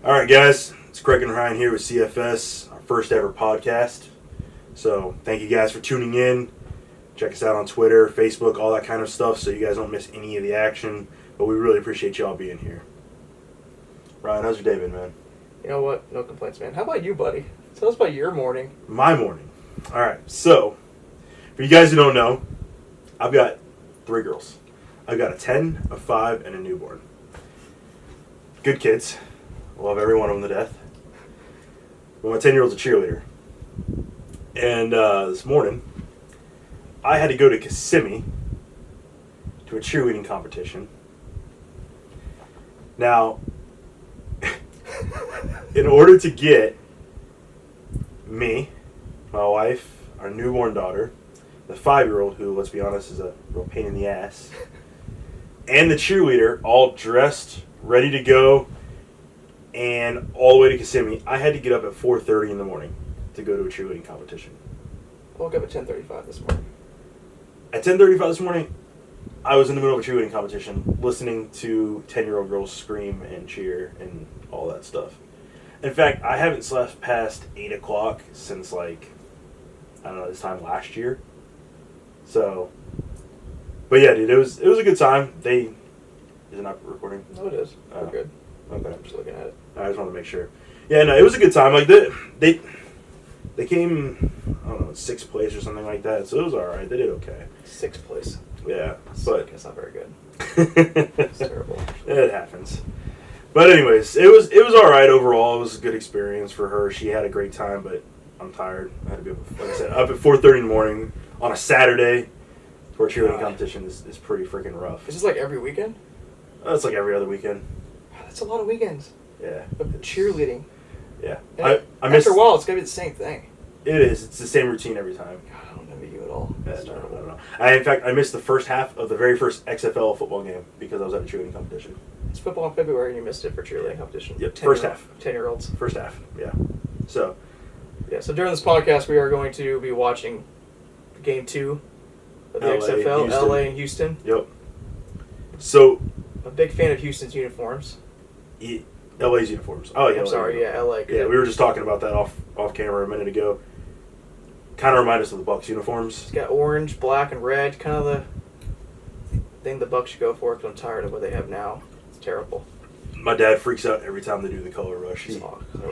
All right, guys. It's Craig and Ryan here with CFS, our first ever podcast. So thank you guys for tuning in. Check us out on Twitter, Facebook, all that kind of stuff so you guys don't miss any of the action. But we really appreciate y'all being here. Ryan, how's your day been, man? You know what? No complaints, man. How about you, buddy? Tell us about your morning. My morning. All right. So for you guys who don't know, I've got 3 girls. I've got a 10, a 5, and a newborn. Good kids. Love every one of them to death. But my 10-year-old's a cheerleader. And this morning, I had to go to Kissimmee to a cheerleading competition. Now, in order to get me, my wife, our newborn daughter, the 5-year-old, who, let's be honest, is a real pain in the ass, and the cheerleader, all dressed, ready to go, and all the way to Kissimmee, I had to get up at 4:30 in the morning to go to a cheerleading competition. I woke up at 10:35 this morning. At 10:35 this morning, I was in the middle of a cheerleading competition, listening to 10-year-old girls scream and cheer and all that stuff. In fact, I haven't slept past 8 o'clock since, I don't know, this time last year. So, but yeah, dude, it was a good time. Is it not recording? No, it is. We're good. Okay. I'm just looking at it. I just wanted to make sure. Yeah, no, it was a good time. They came, I don't know, 6th place or something like that. So it was all right. They did okay. 6th place. Yeah, But it's not very good. It's terrible. It happens. But anyways, it was all right overall. It was a good experience for her. She had a great time, but I'm tired. I had to be up, like I said, up at 4:30 in the morning on a Saturday for a cheerleading competition is pretty freaking rough. Is this like every weekend? It's like every other weekend. That's a lot of weekends. Yeah. Of cheerleading. Yeah. I missed. After a while, it's gonna be the same thing. It is. It's the same routine every time. God, I don't envy you at all. Yeah, no. In fact, I missed the first half of the very first XFL football game because I was at a cheerleading competition. It's football in February and you missed it for cheerleading competition. Yep, first half. 10-year-olds. First half, yeah. So during this podcast, we are going to be watching Game 2 of the XFL, Houston. LA and Houston. Yep. So, a big fan of Houston's uniforms. LA's uniforms. Oh, yeah. I'm sorry, yeah, LA. Yeah, we were just talking about that off camera a minute ago. Kind of remind us of the Bucs uniforms. It's got orange, black, and red. Kind of the thing the Bucs should go for because I'm tired of what they have now. It's terrible. My dad freaks out every time they do the color rush. He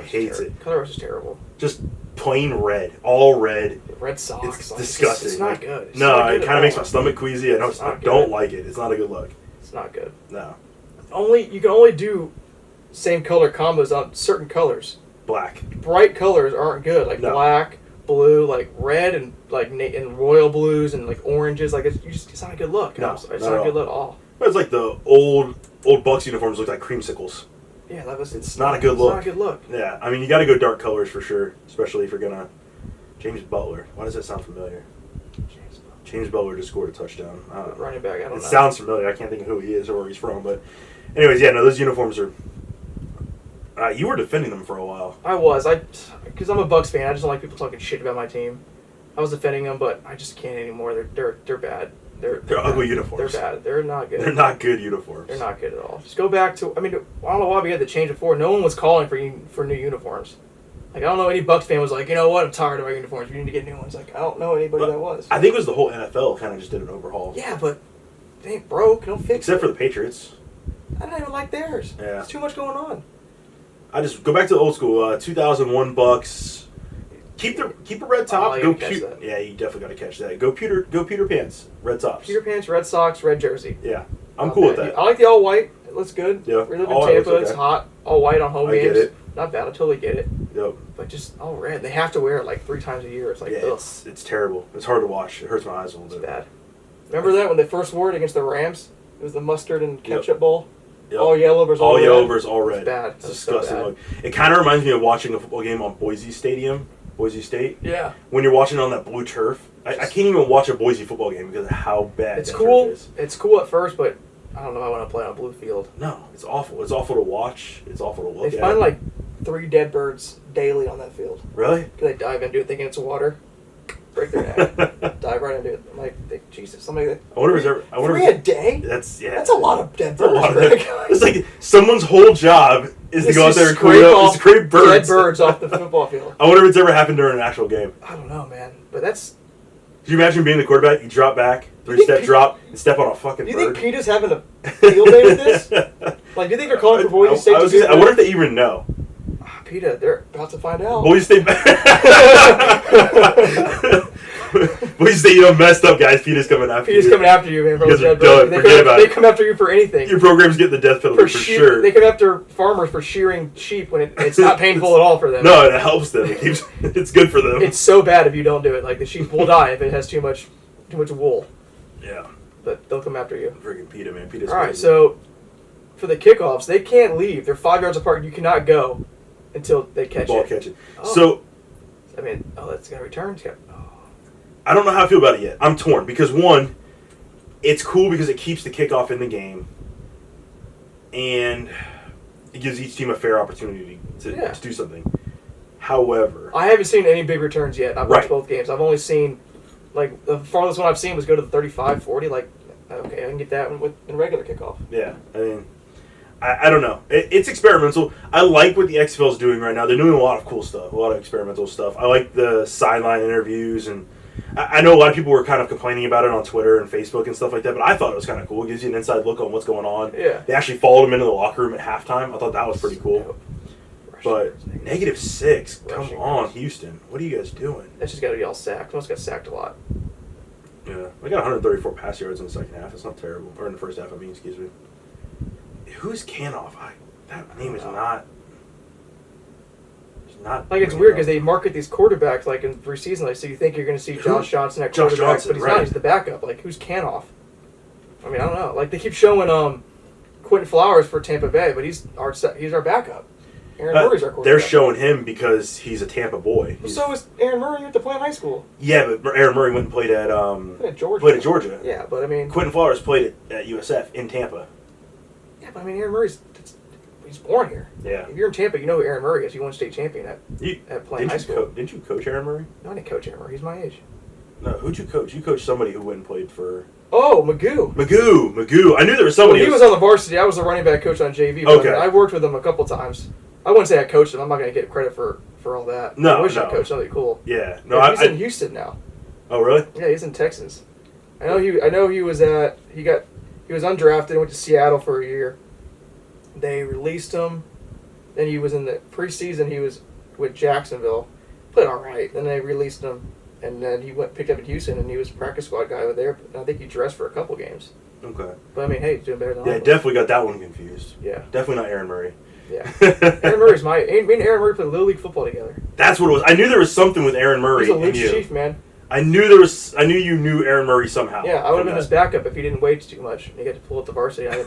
hates it. Color rush is terrible. Just plain red. All red. Red socks. It's disgusting. It's not good. It's no, not good it kind of makes my stomach queasy. I don't like it. It's not a good look. It's not good. No. You can only do same color combos on certain colors. Black. Bright colors aren't good. Like black, blue, like red, and and royal blues and like oranges. Like it's not a good look. No, it's not a good look at all. It's like the old Bucs uniforms look like creamsicles. Yeah, it's not a good look. It's not a good look. Yeah, I mean you got to go dark colors for sure, especially if you're gonna. James Butler. Why does that sound familiar? James Butler just scored a touchdown. Running back. I don't know. It sounds familiar. I can't think of who he is or where he's from, but anyways, yeah, no, those uniforms are. You were defending them for a while. I was. Because I'm a Bucs fan. I just don't like people talking shit about my team. I was defending them, but I just can't anymore. They're bad. They're ugly uniforms. They're bad. They're not good. They're not good uniforms. They're not good at all. Just go back to. I mean, I don't know why we had to change before. No one was calling for new uniforms. Like I don't know any Bucs fan was like, you know what? I'm tired of our uniforms. We need to get new ones. Like I don't know anybody that was. I think it was the whole NFL kind of just did an overhaul. Yeah, but they ain't broke. Don't fix it. Except for the Patriots. I don't even like theirs. Yeah. There's too much going on. I just go back to the old school 2001 Bucs. Keep a red top. Go Peter. Yeah, you definitely got to catch that. Go Peter Pants. Red tops. Peter Pants, red socks, red jersey. Yeah, I'm cool with that. I like the all white. It looks good. Yeah. We live in Tampa. It's hot. All white on home games. I get it. Not bad. I totally get it. Yep. But just all red. They have to wear it like 3 times a year. It's like ugh. It's terrible. It's hard to watch. It hurts my eyes a little bit. It's bad. Remember that when they first wore it against the Rams? It was the mustard and ketchup bowl. Yep. All yellow versus all red. All yellow versus all red. It's bad. It's disgusting. So it kind of reminds me of watching a football game on Boise State. Yeah. When you're watching on that blue turf, I can't even watch a Boise football game because of how bad it's that cool. turf is. It's cool at first, but I don't know if I want to play on a blue field. No, it's awful. It's awful to watch. It's awful to look at. They find like 3 dead birds daily on that field. Really? Because they dive into it thinking it's water. Break their neck. Dive right into it. I'm like, Jesus, somebody. I wonder if three a day? That's That's a lot of dead birds. It's like someone's whole job is to go out there and dead scrape birds. birds off the football field. I wonder if it's ever happened during an actual game. I don't know, man. But that's... Could you imagine being the quarterback? You drop back, 3-step drop, and step on a fucking Do you bird. think Peta's having a field day with this? Like, do you think they're calling for Boise State to do I wonder if they even know. Peta, they're about to find out. Boise State... Boise State, messed up, guys. Peta's coming after you. Peta's coming after you, man. You guys are done. Forget about They it. come after you for anything. Your program's getting the death penalty for sure. They come after farmers for shearing sheep when it's not painful at all for them. No, it helps them. It's good for them. It's so bad if you don't do it. Like, the sheep will die if it has too much wool. Yeah. But they'll come after you. Friggin' Peta, man. Peta's All right, crazy. so for the kickoffs, they can't leave. They're 5 yards apart. You cannot go until they catch Ball it. catch it. Oh. So, that's going to return. I don't know how I feel about it yet. I'm torn because, one, it's cool because it keeps the kickoff in the game, and it gives each team a fair opportunity to do something. However, I haven't seen any big returns yet. I've watched Right. both games. I've only seen, like, the farthest one I've seen was go to the 35, 40. Like, okay, I can get that one in regular kickoff. yeah, I mean, I don't know. It's experimental. I like what the XFL's doing right now. They're doing a lot of cool stuff, a lot of experimental stuff. I like the sideline interviews, and I know a lot of people were kind of complaining about it on Twitter and Facebook and stuff like that, but I thought it was kind of cool. It gives you an inside look on what's going on. Yeah. They actually followed him into the locker room at halftime. I thought that was pretty cool. But -6, come on, Houston. What are you guys doing? That's just got to be all sacked. Most got sacked a lot. Yeah, I got 134 pass yards in the second half. It's not terrible. Or in the first half, excuse me. Who's Canoff? That name is not. It's not. Like, it's weird because they market these quarterbacks like in preseason. Like, so you think you're going to see Josh Johnson at Josh quarterback, Johnson, but he's right. not. He's the backup. Like, who's Canoff? I mean, I don't know. Like, they keep showing Quentin Flowers for Tampa Bay, but he's our backup. Aaron Murray's our quarterback. They're showing him because he's a Tampa boy. Well, so is Aaron Murray. You have to play in high school. Yeah, but Aaron Murray went and played at Georgia. Played at Georgia. Yeah, but I mean, Quentin Flowers played at USF in Tampa. yeah, but I mean, Aaron Murray's he's born here. Yeah. If you're in Tampa, you know who Aaron Murray is. He won state champion at playing high school. Didn't you coach Aaron Murray? No, I didn't coach Aaron Murray. He's my age. No, who'd you coach? You coached somebody who went and played for Oh, Magoo. Magoo. I knew there was Well, somebody. he was on the varsity. I was the running back coach on JV. But Okay. I mean, I worked with him a couple times. I wouldn't say I coached him. I'm not going to get credit for all that. No, I wish I no. coached somebody cool. Yeah. No, Yeah, he's in Houston now. Oh, really? Yeah, he's in Texas. I know he was undrafted and went to Seattle for a year. They released him. Then he was in the preseason. He was with Jacksonville, played all right. Then they released him, and then he picked up in Houston, and he was a practice squad guy over there. I think he dressed for a couple games. Okay. But I mean, hey, he's doing better than I Yeah, was. definitely got that one confused. Yeah, Definitely not Aaron Murray. yeah. Aaron Murray's me and Aaron Murray played Little League football together. That's what it was. I knew there was something with Aaron Murray He's a and loose you. chief, man. I knew you knew Aaron Murray somehow. Yeah, I would have from been that. his backup if he didn't wait too much. He got to pull up the varsity. I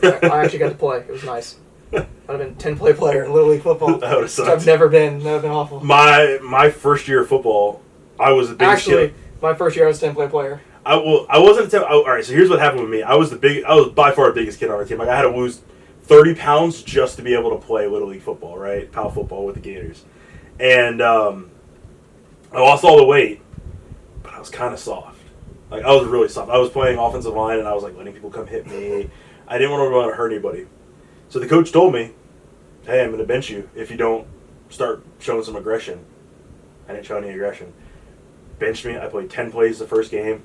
actually got to play. It was nice. I'd have been 10-play player in Little League football. That would've Which sucked. I've never been. That would have been awful. My first year of football, I was the biggest Actually, kid. my first year I was a 10-play player. I wasn't all right. So here's what happened with me. I was by far the biggest kid on our team. Like I had to lose 30 pounds just to be able to play Little League football, right? PAL football with the Gators, and I lost all the weight, but I was kind of soft. Like I was really soft. I was playing offensive line, and I was like letting people come hit me. I didn't want to hurt anybody. So the coach told me, "Hey, I'm going to bench you if you don't start showing some aggression." I didn't show any aggression. Benched me. I played 10 plays the first game.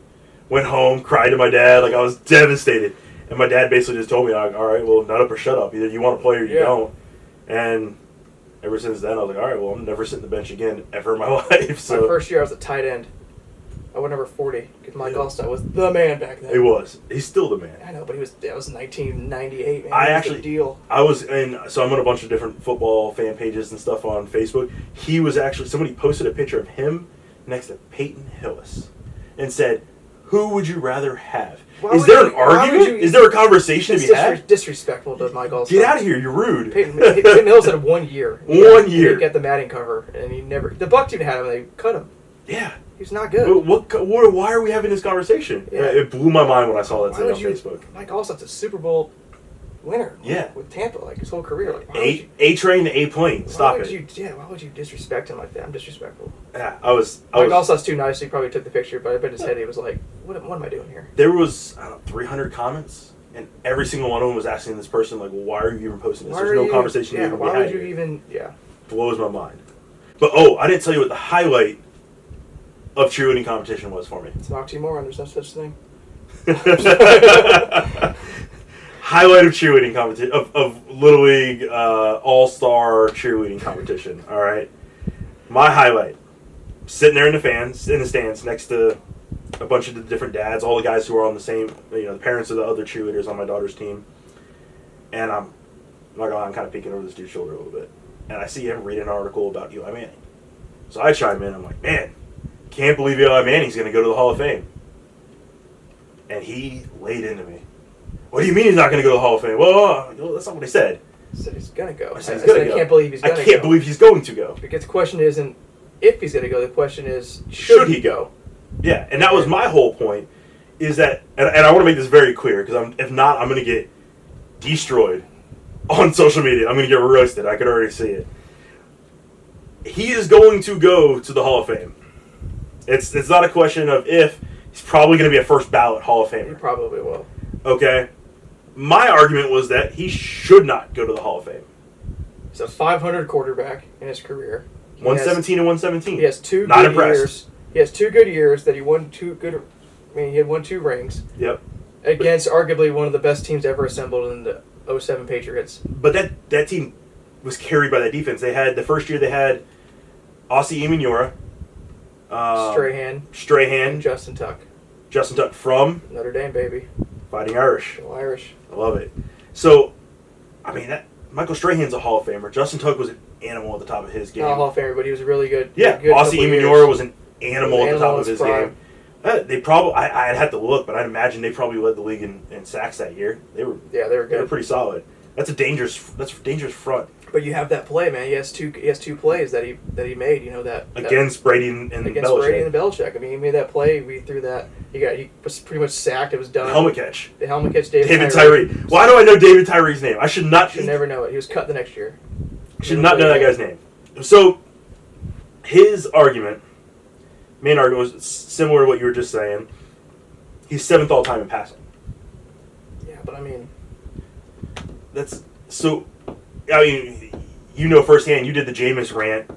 Went home, cried to my dad. Like I was devastated. And my dad basically just told me, like, all right, well, nut up or shut up. Either you want to play or you Yeah. don't. And ever since then, I was like, all right, well, I'm never sitting the bench again ever in my life. So My first year I was a tight end. I went number 40 because Mike Yeah. Allstott was the man back then. He was. He's still the man. I know, but that was 1998, man. I He was actually- the deal. I was in, so I'm on a bunch of different football fan pages and stuff on Facebook. He was actually, somebody posted a picture of him next to Peyton Hillis and said, who would you rather have? Why Is would there you- an why would argument? you- Is there a conversation to It's be had? disrespectful to Mike Allstott. Get out of here, you're rude. Peyton Hillis had 1 year. One year. He got the Madden cover, and he never. The Bucs even had him. They cut him. Yeah. He's not good. Why are we having this conversation? Yeah. It blew my mind when I saw that Why thing on would you? Facebook. Mike Allstott's a Super Bowl winner. Yeah. With Tampa, like his whole career. Like, why would you- A train to A plane. Stop why would it. why would you disrespect him like that? I'm disrespectful. Yeah, I was. Mike Allstott's too nice. He probably took the picture, but I bet his head he was like, "What am I doing here?" There was 300 comments and every single one of them was asking this person, like, well, why are you even posting this? Why There's are no you- conversation Yeah, even why behind would you it. even? Yeah. Blows my mind. But, I didn't tell you what the highlight of cheerleading competition was for me. It's an oxymoron. There's no such thing. Highlight of cheerleading competition, of Little League All-Star cheerleading competition, all right? My highlight, sitting there in the stands next to a bunch of the different dads, all the guys who are on the same, the parents of the other cheerleaders on my daughter's team. And I'm not gonna lie, I'm kind of peeking over this dude's shoulder a little bit. And I see him read an article about Eli Manning. So I chime in, I'm like, man, can't believe Eli Manning's gonna go to the Hall of Fame. And he laid into me. What do you mean he's not gonna go to the Hall of Fame? Well, that's not what I said. I said he's gonna go. I said he's gonna go. I can't believe he's gonna go. I can't believe he's going to go. Because the question isn't if he's gonna go. The question is Should he go? Yeah, and that was my whole point. Is that, and I want to make this very clear because if not, I'm gonna get destroyed on social media. I'm gonna get roasted. I could already see it. He is going to go to the Hall of Fame. It's not a question of if. He's probably going to be a first ballot Hall of He Famer. probably will. Okay? My argument was that he should not go to the Hall of Fame. He's a 500 quarterback in his career. He 117 and 117. He has two Not good impressed. years. He has 2 good years that he won 2 good. I mean, he had won 2 rings Yep. against arguably one of the best teams ever assembled in the 07 Patriots. But that team was carried by that defense. They had, the first year they had Ossie Emenora, Strahan, and Justin Tuck. Justin Tuck from Notre Dame, baby. Fighting Irish. Go Irish. I love it. So, I mean, Michael Strahan's a Hall of Famer. Justin Tuck was an animal at the top of his game. Not a Hall of Famer, but he was a really good. Yeah, good Ossie couple Emenora years. was an animal at the top of his prime. game. They probably, I'd have to look, but I'd imagine they probably led the league in sacks that year. They were Yeah, they were They were good. pretty solid. That's a dangerous front But you have that play, man. He has two plays that he made. You know that against Brady and against Belichick. Brady and Belichick. I mean, he made that play. We threw that. He was pretty much sacked. It was done. Helmet catch. The helmet catch. David Tyree. Why do I know David Tyree's name? I should never know it. He was cut the next year. Should not know that guy's name. So, his main argument was similar to what you were just saying. He's 7th all time in passing. Yeah, but I mean, That's so. I mean, firsthand. You did the Jameis rant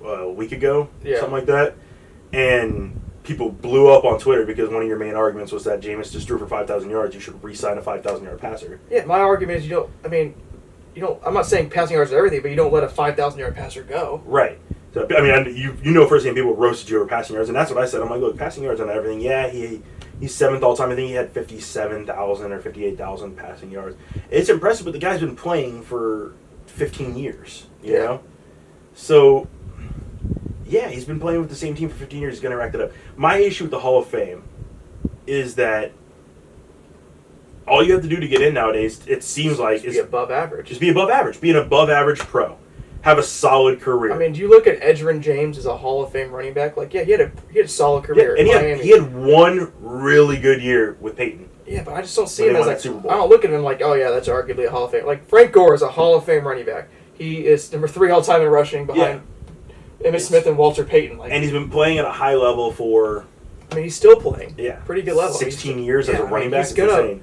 a week ago, Yeah. something like that, and people blew up on Twitter because one of your main arguments was that Jameis just threw for 5,000 yards. You should re-sign a 5,000-yard passer. yeah. My argument is you don't. I mean, you don't. I'm not saying passing yards is everything, but you don't let a 5,000-yard passer go. Right. So I mean, you firsthand people roasted you over passing yards, and that's what I said. I'm like, look, passing yards on everything. Yeah, he's 7th all time. I think he had 57,000 or 58,000 passing yards. It's impressive, but the guy's been playing for 15 years. You Yeah. know, so yeah, he's been playing with the same team for 15 years. He's gonna rack it up. My issue with the Hall of Fame is that all you have to do to get in nowadays, it seems like, Just is be above average. just be above average. Be an above average pro. Have a solid career. I mean, do you look at Edgerrin James as a Hall of Fame running back? Like, yeah, he had a solid career. Yeah, and in Miami. he had one really good year with Peyton. Yeah, but I just don't see When him they as won like. that Super Bowl. I don't look at him like, oh yeah, that's arguably a Hall of Fame. Like Frank Gore is a Hall of Fame running back. He is number 3 all time in rushing behind Emmitt Smith and Walter Payton. Like, And he's been playing at a high level for I mean, he's still playing. yeah, Pretty good level. 16 years as yeah, a I running mean, back. he's It's gonna- insane.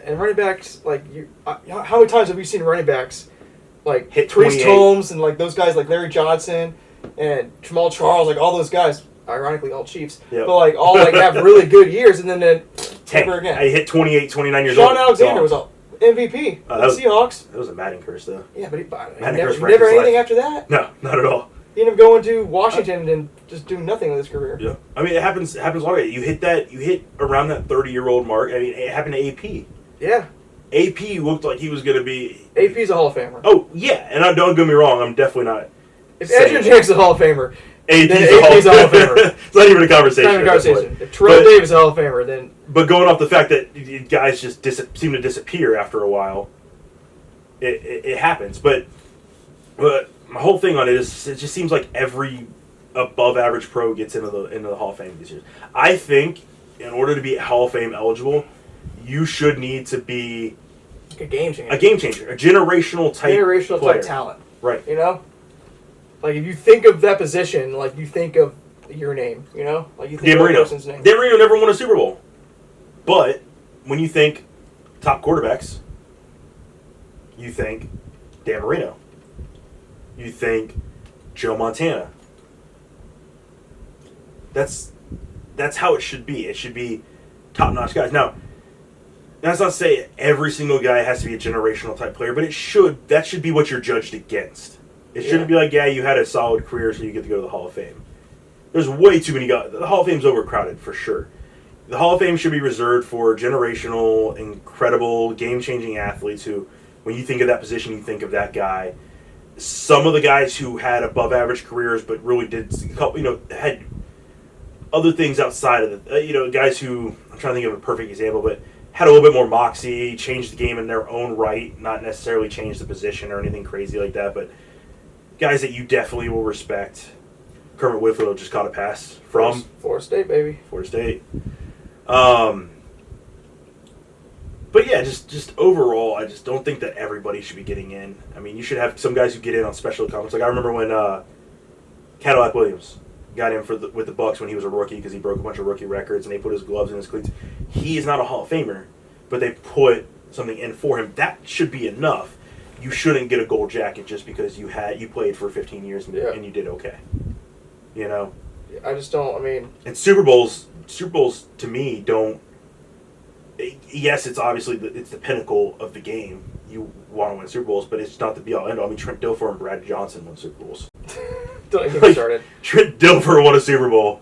And running backs, like how many times have we seen running backs like Hit Priest 28. Holmes and like those guys like Larry Johnson and Jamal Charles, like all those guys, ironically all Chiefs, Yep. but like all like have really good years and then Tank. never again. I hit 28, 29 years old. Sean Alexander Gone. was a MVP Oh, for that was- the Seahawks. That was a Madden curse, though. Yeah, but he Man, never, curse he wrecked never his anything life. after that. No, not at all. He ended up going to Washington and just doing nothing with his career. Yeah, I mean, it happens long. You hit around that 30-year-old mark. I mean, it happened to AP. Yeah, AP looked like he was going to be. AP's a Hall of Famer. Oh yeah, and don't get me wrong. I'm definitely not. If saying- Edgerrin James is a Hall of Famer, AP's then a Hall AP's a Hall of Famer. It's not even a conversation. it's not even a at this point. conversation. If Terrell But- Davis is a Hall of Famer, then But going off the fact that guys just seem to disappear after a while, it happens. But my whole thing on it is it just seems like every above average pro gets into the Hall of Fame these years. I think in order to be Hall of Fame eligible, you should need to be a game changer. a game changer, a generational type player. type talent. Right. You know? Like if you think of that position, like you think of your name, you know? Like you think Dan of that Marino. person's name. Dan Marino never won a Super Bowl. But when you think top quarterbacks, you think Dan Marino. You think Joe Montana. That's how it should be. It should be top-notch guys. Now, that's not to say every single guy has to be a generational type player, but that should be what you're judged against. It shouldn't be like, yeah, you had a solid career, so you get to go to the Hall of Fame. There's way too many guys. The Hall of Fame's overcrowded, for sure. The Hall of Fame should be reserved for generational, incredible, game-changing athletes who, when you think of that position, you think of that guy. Some of the guys who had above-average careers but really did, had other things outside of the, guys who, I'm trying to think of a perfect example, but had a little bit more moxie, changed the game in their own right, not necessarily changed the position or anything crazy like that, but guys that you definitely will respect. Kermit Whitfield just caught a pass from Florida State, baby. Florida State. But yeah, just overall, I just don't think that everybody should be getting in. I mean, you should have some guys who get in on special accomplishments. Like I remember when Cadillac Williams got in with the Bucks when he was a rookie because he broke a bunch of rookie records and they put his gloves in his cleats. He is not a Hall of Famer, but they put something in for him. That should be enough. You shouldn't get a gold jacket just because you played for 15 years and you did okay. I just don't. I mean, and Super Bowls to me don't. Yes, it's obviously it's the pinnacle of the game. You want to win Super Bowls, but it's not the be-all, end-all. I mean, Trent Dilfer and Brad Johnson won Super Bowls. Don't even get started. Trent Dilfer won a Super Bowl.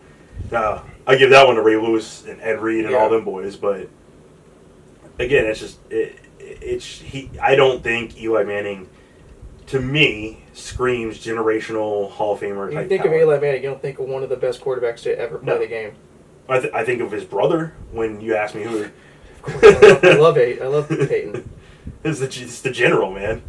I give that one to Ray Lewis and Ed Reed and all them boys, but again, it's just I don't think Eli Manning, to me, screams generational Hall of Famer type. You think power. of Eli Manning, you don't think of one of the best quarterbacks to ever play the game. I think of his brother when you ask me who. Of course, I love Peyton. It's the general, man.